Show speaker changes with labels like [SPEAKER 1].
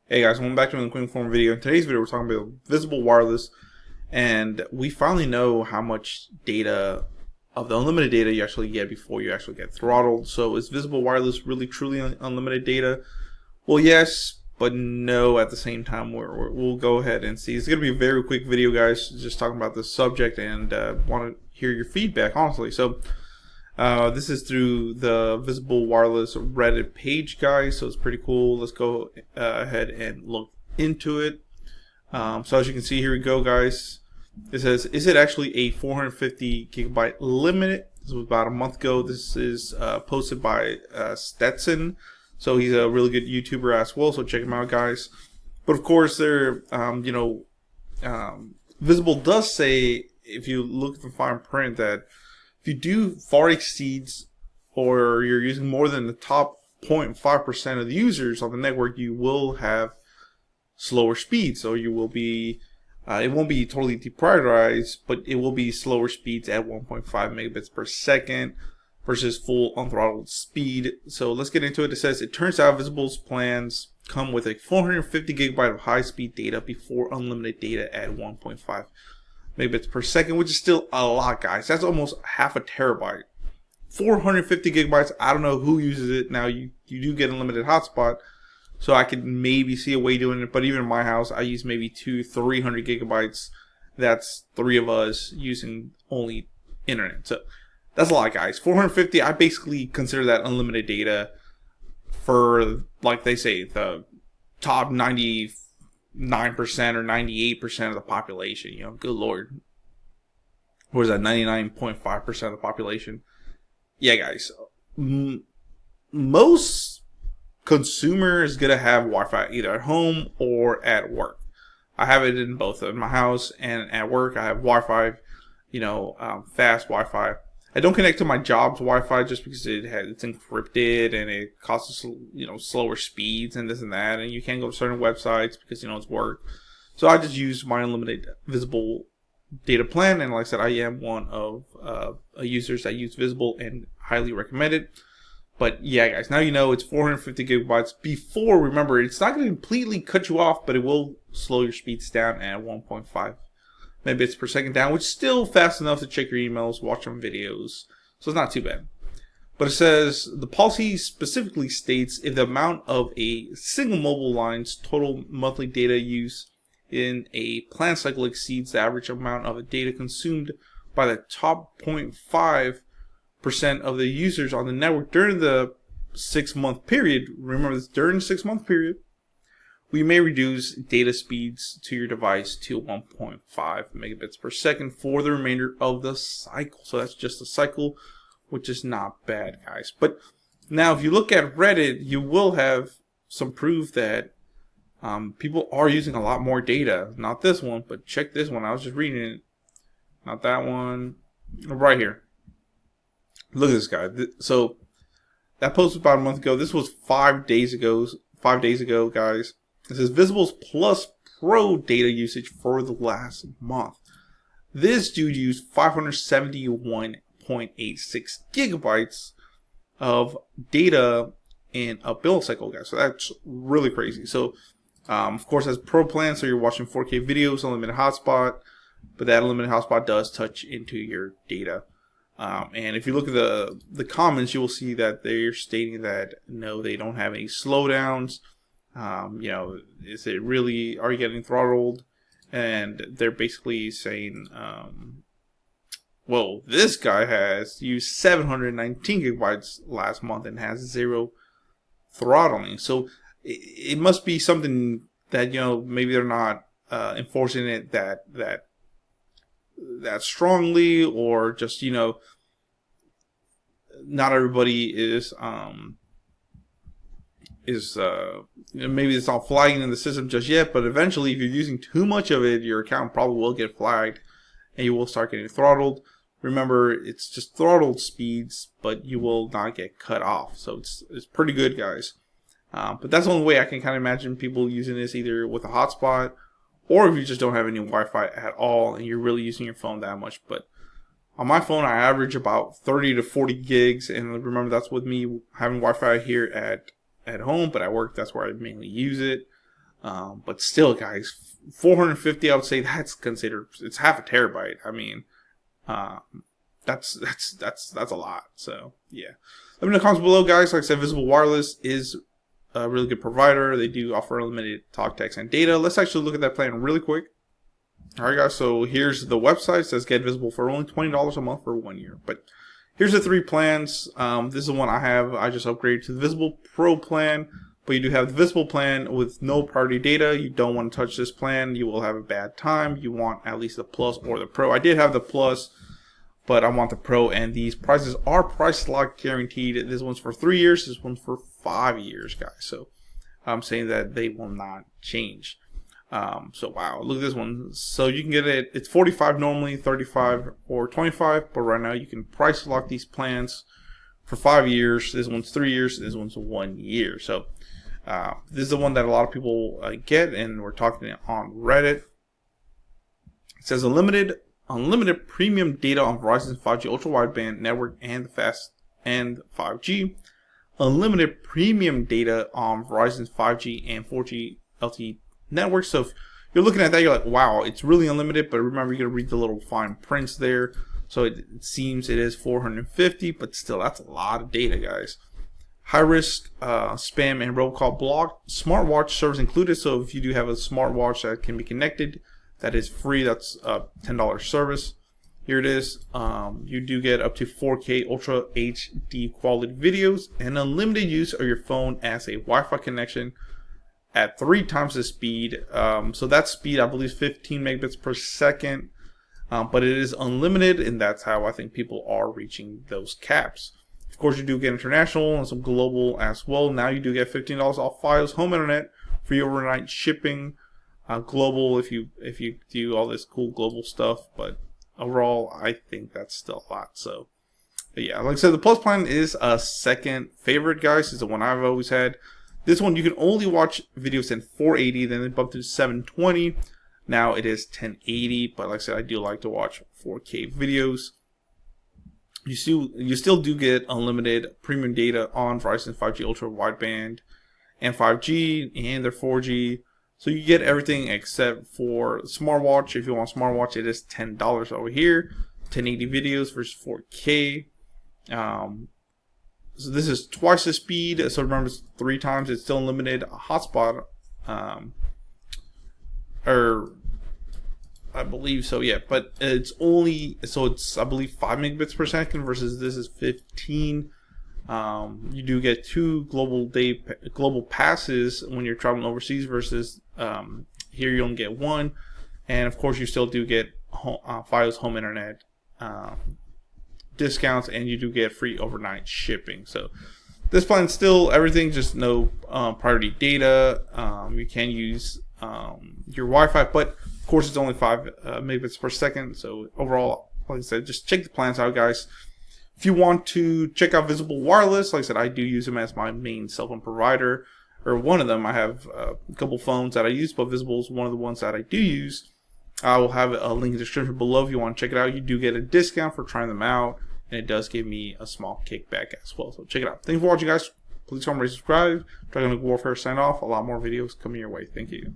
[SPEAKER 1] Hey guys, welcome back to another quick form video. In today's video, we're talking about Visible Wireless, and we finally know how much data of the unlimited data you actually get before you actually get throttled. So is Visible Wireless really truly unlimited data? Well, yes, but no at the same time. We'll go ahead and see. It's going to be a very quick video, guys, just talking about this subject, and want to hear your feedback, honestly. So this is through the Visible Wireless Reddit page, guys, so it's pretty cool. Let's go ahead and look into it. So as you can see, here we go, guys. It says, is it actually a 450 gigabyte limit? This was about a month ago. This is posted by Stetson, so he's a really good YouTuber as well, so check him out, guys. But of course, there, Visible does say, if you look at the fine print, that if you do far exceeds, or you're using more than the top 0.5% of the users on the network, you will have slower speeds. So you will be, it won't be totally deprioritized, but it will be slower speeds at 1.5 megabits per second versus full unthrottled speed. So let's get into it. It says, it turns out Visible's plans come with a 450 gigabyte of high-speed data before unlimited data at 1.5 megabits per second, which is still a lot, guys. That's almost half a terabyte. 450 gigabytes. I don't know who uses it. Now you do get unlimited hotspot, so I could maybe see a way doing it. But even in my house, I use maybe 300 gigabytes. That's three of us using only internet. So that's a lot, guys. 450. I basically consider that unlimited data for, like they say, the top 99% or 98% of the population. You know, good lord. What is that? 99.5% of the population. Yeah, guys. Most consumers gonna have Wi-Fi either at home or at work. I have it in both, in my house and at work. I have Wi-Fi, fast Wi-Fi. I don't connect to my job's Wi-Fi just because it's encrypted and it causes slower speeds and this and that, and you can't go to certain websites because it's work. So I just use my unlimited Visible data plan, and like I said, I am one of users that use Visible and highly recommend it. But yeah, guys, now you know it's 450 gigabytes. Before, remember, it's not going to completely cut you off, but it will slow your speeds down at 1.5 megabits per second down, which is still fast enough to check your emails, watch some videos, so it's not too bad. But it says, the policy specifically states if the amount of a single mobile line's total monthly data use in a plan cycle exceeds the average amount of data consumed by the top 0.5% of the users on the network during the 6-month period. Remember this, during the 6-month period, we may reduce data speeds to your device to 1.5 megabits per second for the remainder of the cycle. So that's just a cycle, which is not bad, guys. But now if you look at Reddit, you will have some proof that people are using a lot more data. Not this one, but check this one. I was just reading it. Not that one. Right here. Look at this guy. So that post was about a month ago. This was 5 days ago. 5 days ago, guys. It says Visible's Plus Pro data usage for the last month. This dude used 571.86 gigabytes of data in a build cycle, guys. So that's really crazy. So, of course, as Pro plan, so you're watching 4K videos, unlimited hotspot, but that unlimited hotspot does touch into your data. And if you look at the comments, you will see that they're stating that no, they don't have any slowdowns. Is it really, are you getting throttled? And they're basically saying, well, this guy has used 719 gigabytes last month and has 0 throttling. So it must be something that, maybe they're not enforcing it that strongly, or just, not everybody is, maybe it's not flagging in the system just yet, but eventually if you're using too much of it, your account probably will get flagged and you will start getting throttled. Remember, it's just throttled speeds, but you will not get cut off. So it's pretty good, guys. But that's the only way I can kind of imagine people using this, either with a hotspot or if you just don't have any Wi-Fi at all and you're really using your phone that much. But on my phone, I average about 30 to 40 gigs, and remember, that's with me having Wi-Fi here at home, but at work, that's where I mainly use it. But still, guys, 450, I would say that's considered, it's half a terabyte. I mean, that's a lot. So yeah, let me know in the comments below, guys. Like I said, Visible Wireless is a really good provider. They do offer unlimited talk, text, and data. Let's actually look at that plan really quick. All right, guys. So here's the website. It says get Visible for only $20 a month for 1 year. But here's the 3 plans. This is the one I have. I just upgraded to the Visible Pro plan. But you do have the Visible plan with no priority data. You don't want to touch this plan. You will have a bad time. You want at least the Plus or the Pro. I did have the Plus, but I want the Pro. And these prices are price lock guaranteed. This one's for 3 years. This one's for 5 years, guys. So I'm saying that they will not change. So wow, look at this one. So you can get it. It's 45 normally, 35 or 25. But right now you can price lock these plans for 5 years. This one's 3 years. This one's 1 year. So this is the one that a lot of people get, and we're talking on Reddit. It says unlimited premium data on Verizon's 5G ultra wideband network and 5G. Unlimited premium data on Verizon's 5G and 4G LTE networks. So if you're looking at that, you're like, wow, it's really unlimited. But remember, you got to read the little fine prints there. So it seems it is 450, but still, that's a lot of data, guys. High risk spam and robocall block. Smartwatch service included. So if you do have a smartwatch that can be connected, that is free. That's a $10 service. Here it is. You do get up to 4K Ultra HD quality videos and unlimited use of your phone as a Wi-Fi connection at 3 times the speed. So that speed, I believe, is 15 megabits per second. But it is unlimited, and that's how I think people are reaching those caps. Of course, you do get international and some global as well. Now you do get $15 off Fios home internet, free overnight shipping, global if you do all this cool global stuff. But overall, I think that's still a lot. So yeah, like I said, the Plus plan is a second favorite, guys. It's the one I've always had. This one you can only watch videos in 480, then they bump to 720. Now it is 1080, but like I said, I do like to watch 4K videos. You still do get unlimited premium data on Verizon 5G ultra wideband and 5G and their 4G. So you get everything except for smartwatch. If you want smartwatch, it is $10 over here. 1080 videos versus 4K. So this is twice the speed. So remember, it's 3 times. It's still unlimited. A hotspot. Or I believe so, yeah, but it's only, so it's, I believe, 5 megabits per second versus this is 15. You do get 2 global passes when you're traveling overseas versus here you only get 1. And of course you still do get Fios home internet discounts, and you do get free overnight shipping. So this plan still everything, just no priority data. You can use your Wi-Fi, but of course it's only 5 megabits per second. So overall, like I said, just check the plans out, guys. If you want to check out Visible Wireless, like I said, I do use them as my main cell phone provider, or one of them. I have a couple phones that I use, but Visible is one of the ones that I do use. I will have a link in the description below if you want to check it out. You do get a discount for trying them out, and it does give me a small kickback as well. So check it out. Thanks for watching, guys. Please comment, rate, subscribe. Dragon Warfare sign off. A lot more videos coming your way. Thank you.